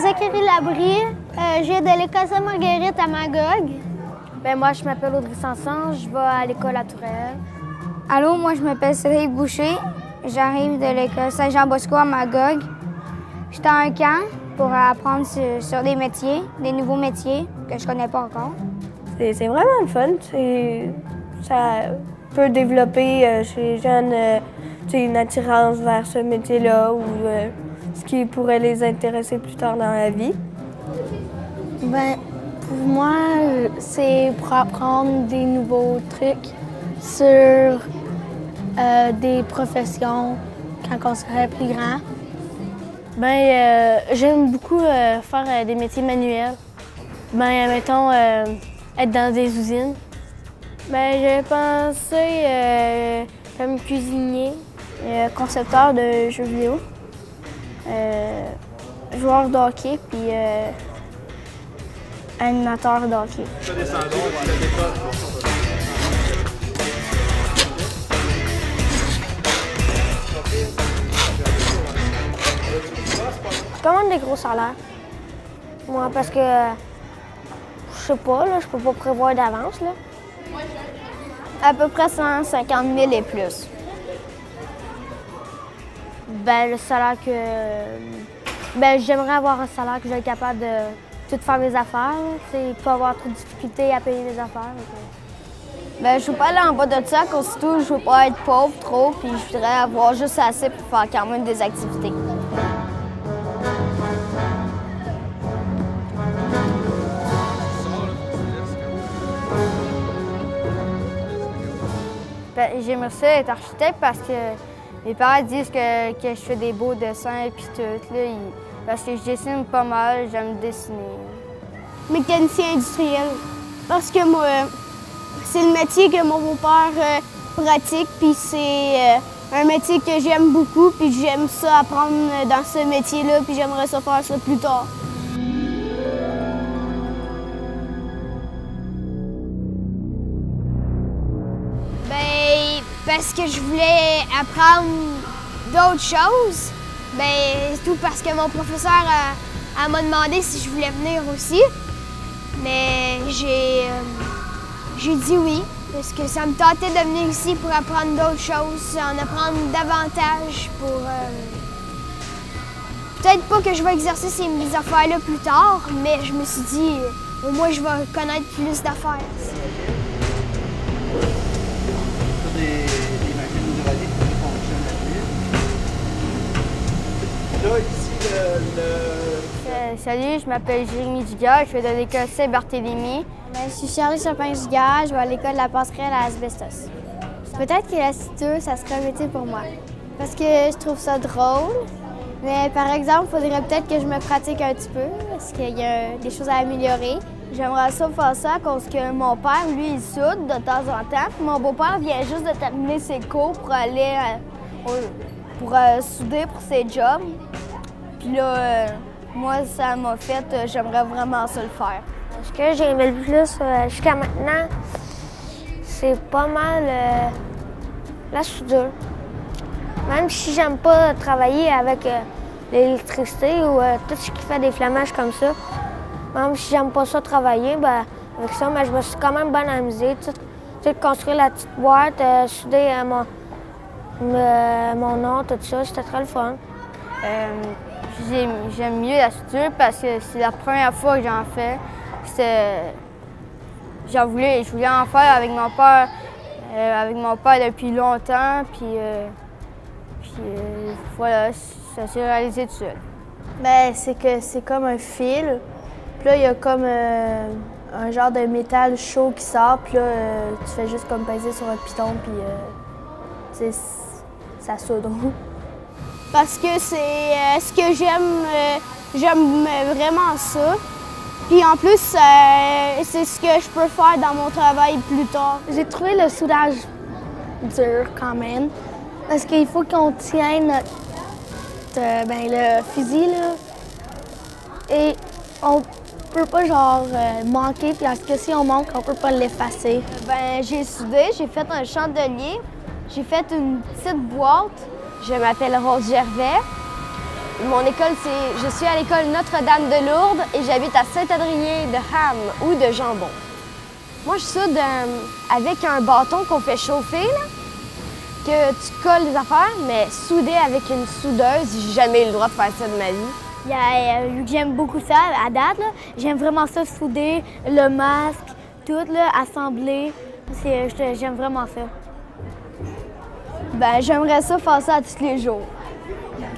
Zachary Labrie, je viens de l'école Sainte-Marguerite à Magog. Ben moi, je m'appelle Audrey Sanson, je vais à l'école à Tourelle. Allô, moi, je m'appelle Cédric Boucher. J'arrive de l'école Saint-Jean-Bosco à Magog. J'étais à un camp pour apprendre sur des métiers, des nouveaux métiers que je connais pas encore. C'est vraiment le fun. Ça peut développer chez les jeunes une attirance vers ce métier-là ou ce qui pourrait les intéresser plus tard dans la vie. Ben, pour moi, c'est pour apprendre des nouveaux trucs sur des professions quand on serait plus grand. Ben, j'aime beaucoup faire des métiers manuels. Ben, mettons, être dans des usines. Ben, j'ai pensé comme cuisinier, concepteur de jeux vidéo, joueur de hockey, puis animateur de hockey. Je commande des gros salaires. Moi, parce que je sais pas, là, je peux pas prévoir d'avance. À peu près 150 000 et plus. Ben, le salaire que. Ben, j'aimerais avoir un salaire que je vais être capable de tout faire mes affaires. C'est pas avoir trop de difficultés à payer mes affaires. Ben, je veux pas aller en bas de ça, surtout je veux pas être pauvre trop, puis je voudrais avoir juste assez pour faire quand même des activités. Ben, j'aimerais ça être architecte parce que mes parents disent que je fais des beaux dessins et tout. Là, parce que je dessine pas mal, j'aime dessiner. Mécanicien industriel. Parce que moi, c'est le métier que mon beau-père pratique, puis c'est un métier que j'aime beaucoup, puis j'aime ça apprendre dans ce métier-là, puis j'aimerais ça faire ça plus tard. Ben, parce que je voulais apprendre d'autres choses. Ben, c'est tout parce que mon professeur m'a demandé si je voulais venir aussi. Mais j'ai dit oui, parce que ça me tentait de venir ici pour apprendre d'autres choses, en apprendre davantage pour... Peut-être pas que je vais exercer ces affaires-là plus tard, mais je me suis dit, au moins je vais connaître plus d'affaires. Des machines hydrauliques qui fonctionnent là-dessus. Là, ici, Salut, je m'appelle Jérémy Dugas, je fais de l'école Saint-Barthélemy. Ben, je suis Charlie Chopin-Dugas, je vais à l'école de la passerelle à Asbestos. Peut-être que la sciure, ça serait un métier pour moi. Parce que je trouve ça drôle. Mais par exemple, il faudrait peut-être que je me pratique un petit peu, parce qu'il y a des choses à améliorer. J'aimerais ça faire ça à cause que mon père, lui, il soude de temps en temps. Puis mon beau-père vient juste de terminer ses cours pour aller souder pour ses jobs. Puis là, moi, ça m'a fait, j'aimerais vraiment ça le faire. Ce que j'ai aimé le plus jusqu'à maintenant, c'est pas mal la soudure. Même si j'aime pas travailler avec l'électricité ou tout ce qui fait des flammages comme ça, même si j'aime pas ça travailler, ben, avec ça, mais je me suis quand même bien amusée. Construire la petite boîte, souder mon nom, tout ça, c'était très le fun. J'aime mieux la soudure parce que c'est la première fois que j'en fais. Je voulais en faire avec mon père depuis longtemps, puis voilà, ça s'est réalisé tout seul. Ben, c'est que c'est comme un fil. Puis là, il y a comme un genre de métal chaud qui sort. Puis là, tu fais juste comme peser sur un piton, puis ça soude. Parce que c'est ce que j'aime. J'aime vraiment ça. Puis en plus, c'est ce que je peux faire dans mon travail plus tard. J'ai trouvé le soudage dur quand même. Parce qu'il faut qu'on tienne le fusil, là. Et on peut pas genre manquer, parce que si on manque, on peut pas l'effacer. Ben, j'ai soudé, j'ai fait un chandelier, j'ai fait une petite boîte. Je m'appelle Rose Gervais Mon école, je suis à l'école Notre-Dame de Lourdes et j'habite à Saint-Adrien de Ham ou de Jambon. Moi, je soude avec un bâton qu'on fait chauffer, là, que tu colles des affaires, mais souder avec une soudeuse, j'ai jamais eu le droit de faire ça de ma vie. J'aime beaucoup ça à date. J'aime vraiment ça, souder, le masque, tout, là, assembler. J'aime vraiment ça. Ben, j'aimerais ça faire ça tous les jours.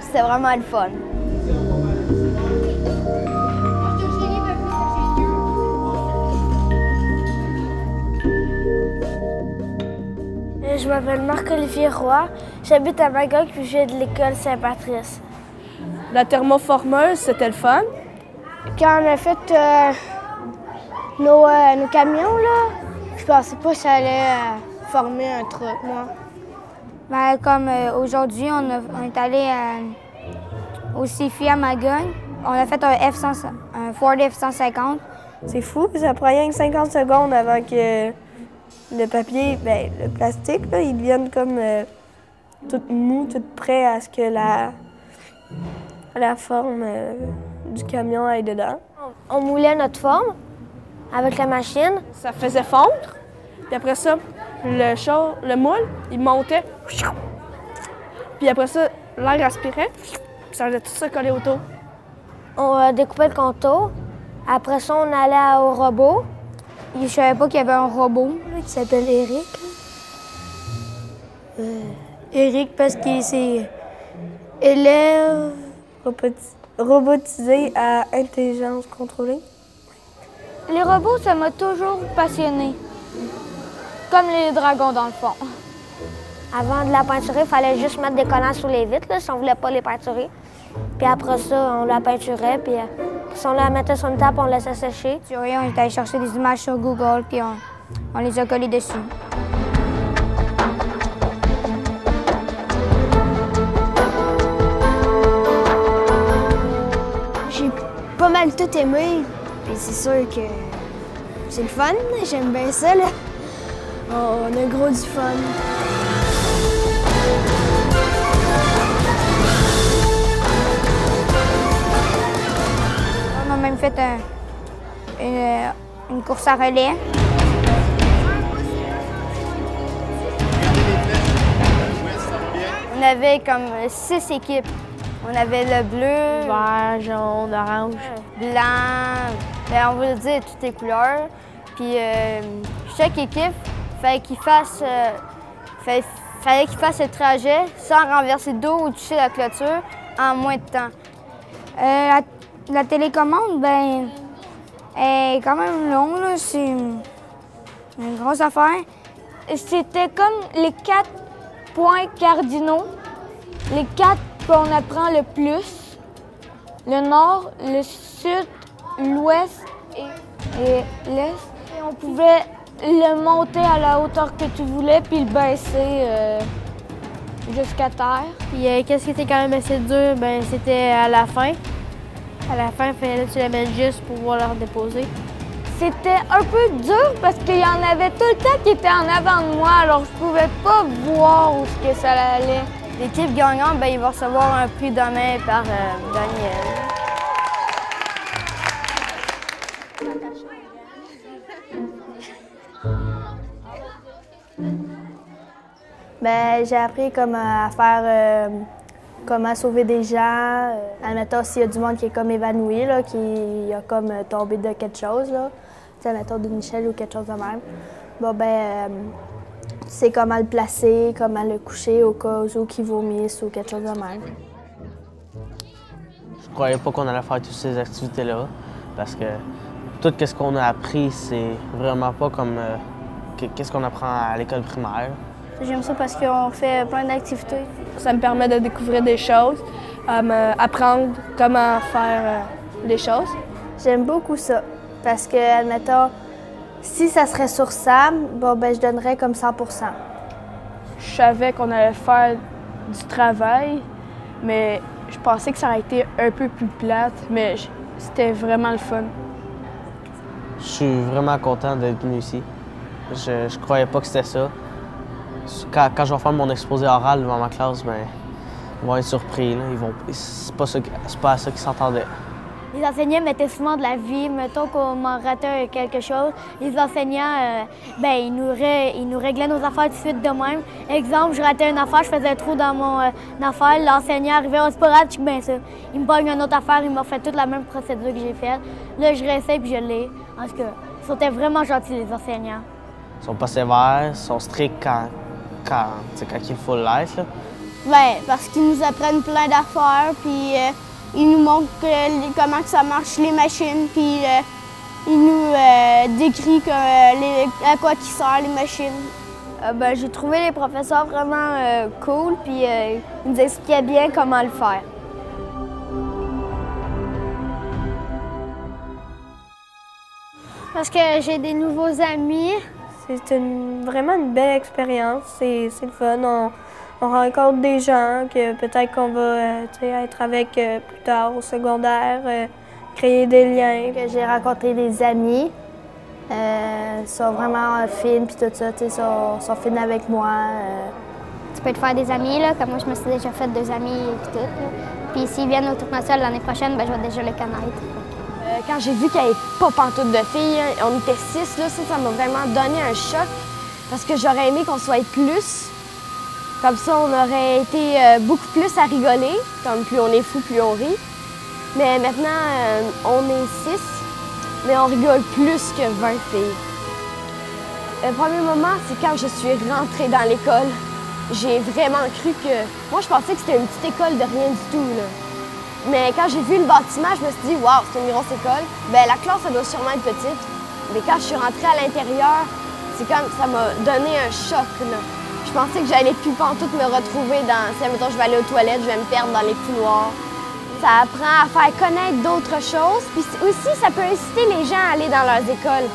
C'était vraiment le fun. Je m'appelle Marc-Olivier Roy. J'habite à Magog puis je viens de l'école Saint-Patrice. La thermoformeuse, c'était le fun. Quand on a fait nos camions, là, je pensais pas que ça allait former un truc, moi. Ben, comme aujourd'hui, on est allé au CIFI à Magog. On a fait un Ford F-150. C'est fou, ça prend rien que 50 secondes avant que le papier, ben, le plastique, là, il devienne comme tout mou, tout prêt à ce que la forme du camion aille dedans. On moulait notre forme avec la machine. Ça faisait fondre, puis après ça, le moule, il montait. Puis après ça, l'air aspirait, puis ça allait tout ça coller autour. On découpait le contour. Après ça, on allait au robot. Je savais pas qu'il y avait un robot Qui s'appelle Eric. Eric parce qu'il s'est élève. Robotisé à intelligence contrôlée. Les robots, ça m'a toujours passionné. Comme les dragons, dans le fond. Avant de la peinturer, il fallait juste mettre des collants sur les vitres là, si on voulait pas les peinturer. Puis après ça, on la peinturait, puis si on la mettait sur une table, on la laissait sécher. On est allé chercher des images sur Google, puis on les a collées dessus. J'ai pas mal tout aimé. Puis c'est sûr que c'est le fun. J'aime bien ça, là. On a gros du fun. On a même fait une course à relais. On avait comme 6 équipes. On avait le bleu, Vert, jaune, orange. blanc, ben, on va dire toutes les couleurs. Puis chaque équipe, fallait qu'il fasse le trajet sans renverser le dos ou toucher la clôture en moins de temps. La télécommande, ben, est quand même longue, là. C'est une grosse affaire. C'était comme les 4 points cardinaux, les 4 qu'on apprend le plus. Le nord, le sud, l'ouest et l'est. Et on pouvait le monter à la hauteur que tu voulais puis le baisser jusqu'à terre. Puis qu'est-ce qui était quand même assez dur, ben c'était à la fin. À la fin, il fallait que tu l'amènes juste pour pouvoir la redéposer. C'était un peu dur parce qu'il y en avait tout le temps qui étaient en avant de moi, alors je pouvais pas voir où que ça allait. L'équipe gagnante, ben, il va recevoir un prix demain par Daniel. Ben, j'ai appris comment à faire, comment sauver des gens. Admettons, s'il y a du monde qui est comme évanoui, là, qui a comme tombé de quelque chose, là, admettons d'une échelle ou quelque chose de même. Bon, ben, tu sais comment le placer, comment le coucher au cas où qu'il vomisse ou quelque chose de même. Je croyais pas qu'on allait faire toutes ces activités-là, parce que tout ce qu'on a appris, c'est vraiment pas comme qu'est-ce qu'on apprend à l'école primaire. J'aime ça parce qu'on fait plein d'activités. Ça me permet de découvrir des choses, apprendre comment faire les choses. J'aime beaucoup ça parce que, admettons, si ça serait sur Sam, bon, ben, je donnerais comme 100 %. Je savais qu'on allait faire du travail, mais je pensais que ça aurait été un peu plus plate, mais c'était vraiment le fun. Je suis vraiment content d'être venu ici. Je croyais pas que c'était ça. Quand je vais faire mon exposé oral devant ma classe, ben, vont être surpris. C'est pas à ça qu'ils s'attendaient. Les enseignants mettaient souvent de la vie. Mettons qu'on m'en ratait quelque chose, les enseignants, ils nous réglaient nos affaires tout de suite de même. Exemple, je ratais une affaire, je faisais un trou dans mon affaire, l'enseignant arrivait, c'est pas grave, je bien ça. Il me pogne une autre affaire, il m'a fait toute la même procédure que j'ai faite. Là, je réessaye puis je l'ai. En tout cas, ils étaient vraiment gentils, les enseignants. Ils sont pas sévères, ils sont stricts quand il faut l'être. Bien, parce qu'ils nous apprennent plein d'affaires, puis ils nous montrent comment que ça marche, les machines, puis ils nous décrivent à quoi qui servent les machines. J'ai trouvé les professeurs vraiment cool, puis ils nous expliquaient bien comment le faire. Parce que j'ai des nouveaux amis. C'est vraiment une belle expérience, c'est le fun. On rencontre des gens que peut-être qu'on va être avec plus tard au secondaire, créer des liens. J'ai rencontré des amis, ils sont vraiment fines, puis tout ça, ils sont fines avec moi. Tu peux te faire des amis, là, comme moi je me suis déjà fait 2 amis et tout. Là. Puis s'ils viennent au tournesol l'année prochaine, je vais déjà les connaître. Quand j'ai vu qu'il n'y avait pas pantoute de filles, on était 6, là, ça m'a vraiment donné un choc parce que j'aurais aimé qu'on soit plus. Comme ça, on aurait été beaucoup plus à rigoler. Comme plus on est fou, plus on rit. Mais maintenant, on est 6, mais on rigole plus que 20 filles. Le premier moment, c'est quand je suis rentrée dans l'école. J'ai vraiment cru que... Moi, je pensais que c'était une petite école de rien du tout, là. Mais quand j'ai vu le bâtiment, je me suis dit, waouh, c'est une grosse école. Bien, la classe, ça doit sûrement être petite. Mais quand je suis rentrée à l'intérieur, c'est comme ça m'a donné un choc, là. Je pensais que j'allais plus pantoute me retrouver dans... Si, admettons, je vais aller aux toilettes, je vais me perdre dans les couloirs. Ça apprend à faire connaître d'autres choses. Puis aussi, ça peut inciter les gens à aller dans leurs écoles.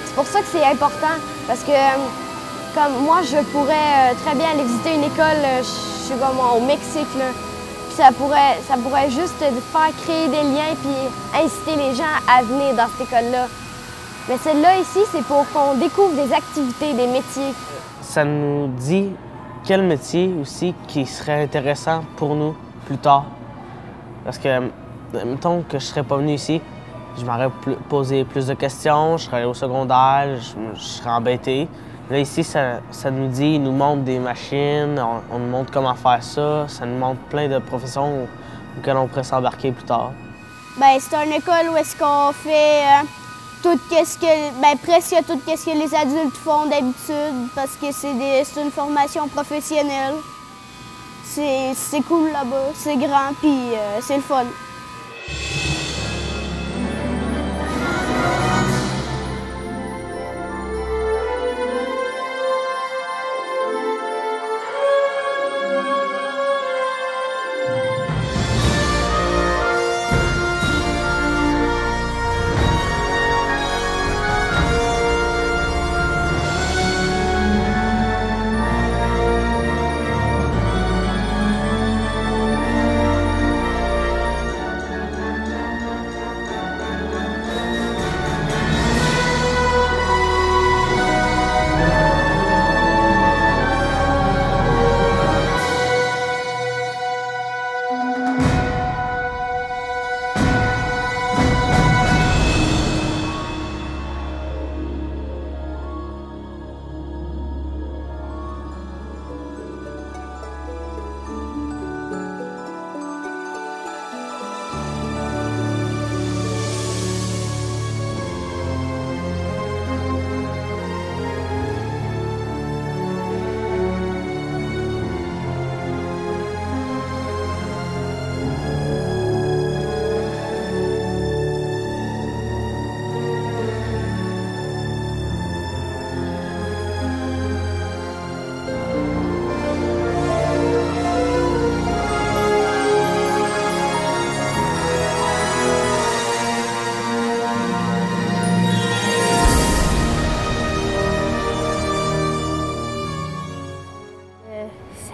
C'est pour ça que c'est important. Parce que, comme moi, je pourrais très bien aller visiter une école, je suis comme au Mexique, là. Ça pourrait juste faire créer des liens puis inciter les gens à venir dans cette école-là. Mais celle-là ici, c'est pour qu'on découvre des activités, des métiers. Ça nous dit quel métier aussi qui serait intéressant pour nous plus tard. Parce que, mettons que je serais pas venu ici, je m'aurais posé plus de questions, je serais allé au secondaire, je serais embêté. Là, ici, ça nous dit, il nous montre des machines, on nous montre comment faire ça, ça nous montre plein de professions auxquelles on pourrait s'embarquer plus tard. Bien, c'est une école où est-ce qu'on fait tout qu'est-ce que, presque tout ce que les adultes font d'habitude, parce que c'est une formation professionnelle. C'est cool là-bas, c'est grand, puis c'est le fun.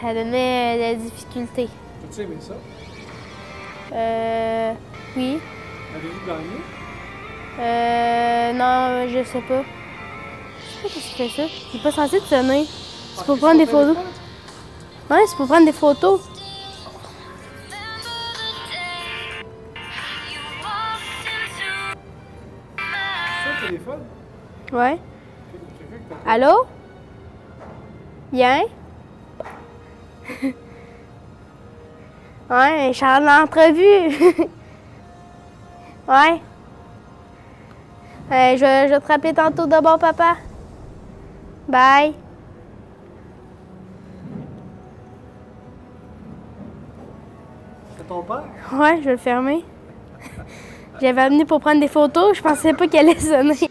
Ça donnait de la difficulté. As-tu aimé ça? Oui. Avez-vous gagné? Non, je sais pas. Je sais pas qu'est-ce qui fait ça. C'est pas censé te sonner. C'est pour prendre des photos. Ouais, c'est pour prendre des photos. téléphone? Ouais. Quelqu'un qui t'a- Allô? Bien? Ouais, je suis en entrevue. Ouais. Je vais te rappeler tantôt de bon, papa. Bye. C'est ton père? Ouais, je vais le fermer. J'avais amené pour prendre des photos, je pensais pas qu'elle allait sonner.